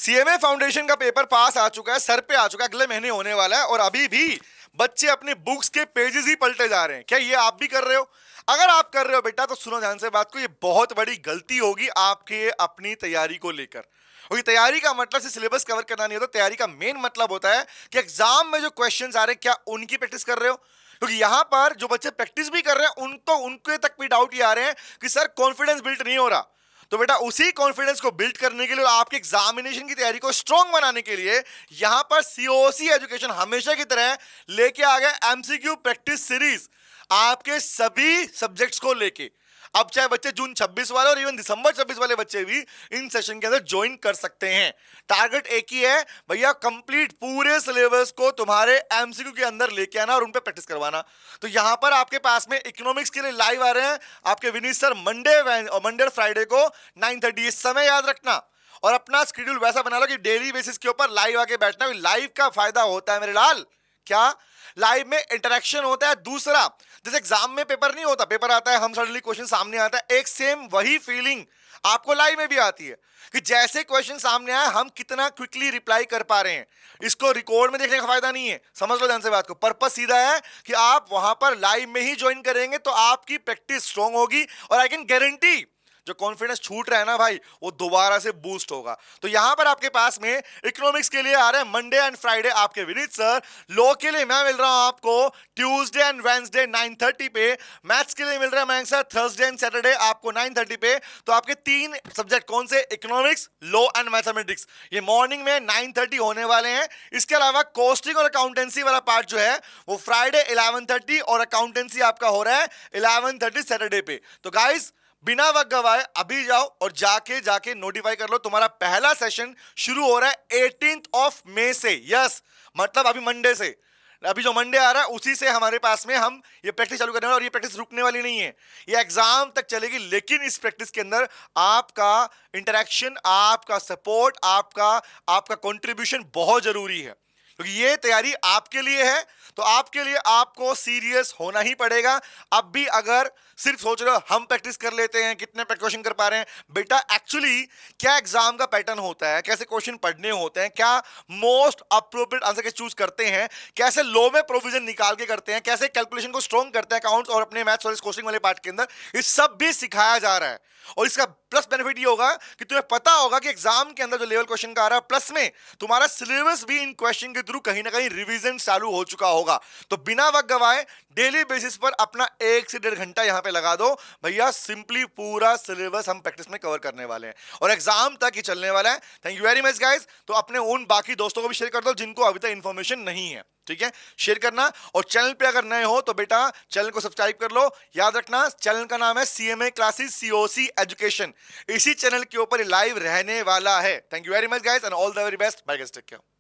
CMA foundation का paper pass आ चुका है, सर पे आ चुका है, अगले महीने होने वाला है और अभी भी बच्चे अपने बुक्स के पेजेस ही पलटे जा रहे हैं। क्या ये आप भी कर रहे हो? अगर आप कर रहे हो बेटा तो सुनो ध्यान से बात को, ये बहुत बड़ी गलती होगी आपके अपनी तैयारी को लेकर। क्योंकि तैयारी का मतलब सिर्फ सिलेबस कवर करना नहीं होता, तैयारी का मेन मतलब होता है कि एग्जाम में जो क्वेश्चंस आ रहे हैं क्या उनकी प्रैक्टिस कर रहे हो। क्योंकि यहां पर जो बच्चे प्रैक्टिस भी कर रहे हैं उनको उनके तक भी डाउट ये आ रहे हैं कि सर कॉन्फिडेंस बिल्ड नहीं हो रहा। तो बेटा उसी कॉन्फिडेंस को बिल्ड करने के लिए, आपके एग्जामिनेशन की तैयारी को स्ट्रांग बनाने के लिए यहां पर सीओसी एजुकेशन हमेशा की तरह लेके आ गया एमसीक्यू प्रैक्टिस सीरीज आपके सभी सब्जेक्ट्स को लेके। अब चाहे बच्चे जून 26 वाले और इवन दिसंबर 26 वाले बच्चे भी इन सेशन के अंदर ज्वाइन कर सकते हैं। टारगेट एक ही है भैया, कंप्लीट पूरे सिलेबस को तुम्हारे एमसीक्यू के अंदर लेके आना और उन पे प्रैक्टिस करवाना। तो यहां पर आपके पास में इकोनॉमिक्स के लिए लाइव आ रहे हैं आपके विनीत सर मंडे और फ्राइडे को 9:30। इस समय याद रखना और अपना शेड्यूल वैसा बना लो कि डेली बेसिस के ऊपर लाइव आके बैठना। लाइव का फायदा होता है मेरे लाल, क्या लाइव में इंटरेक्शन होता है। दूसरा, जैसे एग्जाम में पेपर नहीं होता, पेपर आता है हम सडनली क्वेश्चन सामने आता है, एक सेम वही फीलिंग आपको लाइव में भी आती है कि जैसे क्वेश्चन सामने आया हम कितना क्विकली रिप्लाई कर पा रहे हैं। इसको रिकॉर्ड में देखने का फायदा नहीं है, समझ लो ध्यान से बात को। पर्पस सीधा है कि आप वहां पर लाइव में ही ज्वाइन करेंगे तो आपकी प्रैक्टिस स्ट्रांग होगी और आई कैन गारंटी जो कॉन्फिडेंस छूट रहा है ना भाई, वो दोबारा से बूस्ट होगा। तो यहां पर आपके पास में इकोनॉमिक्स के लिए आ रहे हैं मंडे एंड फ्राइडे आपके विनीत सर। लॉ के लिए मैं मिल रहा हूं आपको ट्यूसडे एंड वेडनेसडे 9:30 पे। मैथ्स के लिए मिल रहा है Mayank sir Thursday and Saturday आपको 9:30 पे। तो आपके तीन सब्जेक्ट कौन से? इकोनॉमिक्स, लॉ एंड मैथमेटिक्स, ये मॉर्निंग में 9:30 होने वाले हैं। इसके अलावा कॉस्टिंग और अकाउंटेंसी वाला पार्ट जो है वो फ्राइडे 11:30 और अकाउंटेंसी आपका हो रहा है 11:30 सैटरडे पे। तो गाइस बिना वक्त गवाए अभी जाओ और जाके नोटिफाई कर लो, तुम्हारा पहला सेशन शुरू हो रहा है 18 मई से। यस, मतलब अभी मंडे से, अभी जो मंडे आ रहा है उसी से हमारे पास में हम ये प्रैक्टिस चालू करने वाले। और ये प्रैक्टिस रुकने वाली नहीं है, ये एग्जाम तक चलेगी। लेकिन इस प्रैक्टिस के अंदर आपका इंटरेक्शन, आपका सपोर्ट, आपका कंट्रीब्यूशन बहुत जरूरी है, क्योंकि ये तैयारी आपके लिए है। तो आपके लिए आपको सीरियस होना ही पड़ेगा। अब भी अगर सिर्फ सोच रहे हो हम प्रैक्टिस कर लेते हैं, कितने क्वेश्चन कर पा रहे हैं, बेटा एक्चुअली क्या एग्जाम का पैटर्न होता है, कैसे क्वेश्चन पढ़ने होते हैं, क्या मोस्ट अप्रोप्रिएट आंसर के चूज करते हैं, कैसे लो में प्रोविजन निकाल के करते हैं, कैसे कैलकुलेशन को स्ट्रॉन्ग करते हैं अकाउंट्स और अपने मैथ्स और कोचिंग वाले पार्ट के अंदर, ये सब भी सिखाया जा रहा है। और इसका प्लस बेनिफिट ये होगा कि तुम्हें पता होगा कि एग्जाम के अंदर जो लेवल क्वेश्चन का आ रहा है, प्लस में तुम्हारा सिलेबस भी इन क्वेश्चन के थ्रू कहीं ना कहीं रिवीजन चालू हो चुका होगा। तो बिना वक्त गवाए डेली बेसिस पर अपना 1 से 1.5 घंटा यहां पे लगा दो भैया। सिंपली पूरा सिलेबस हम प्रैक्टिस में कवर करने वाले हैं और एग्जाम तक ही चलने वाला है। Thank you very much guys. तो अपने उन बाकी दोस्तों को भी शेयर कर दो जिनको अभी तक इंफॉर्मेशन नहीं है, ठीक है, शेयर करना। और चैनल पे अगर नए हो तो बेटा चैनल को सब्सक्राइब कर लो। याद रखना चैनल का नाम है सीएमए क्लासेस सीओसी एजुकेशन। इसी चैनल के ऊपर लाइव रहने वाला है। Thank you very much guys and all the very best. Bye guys, take care.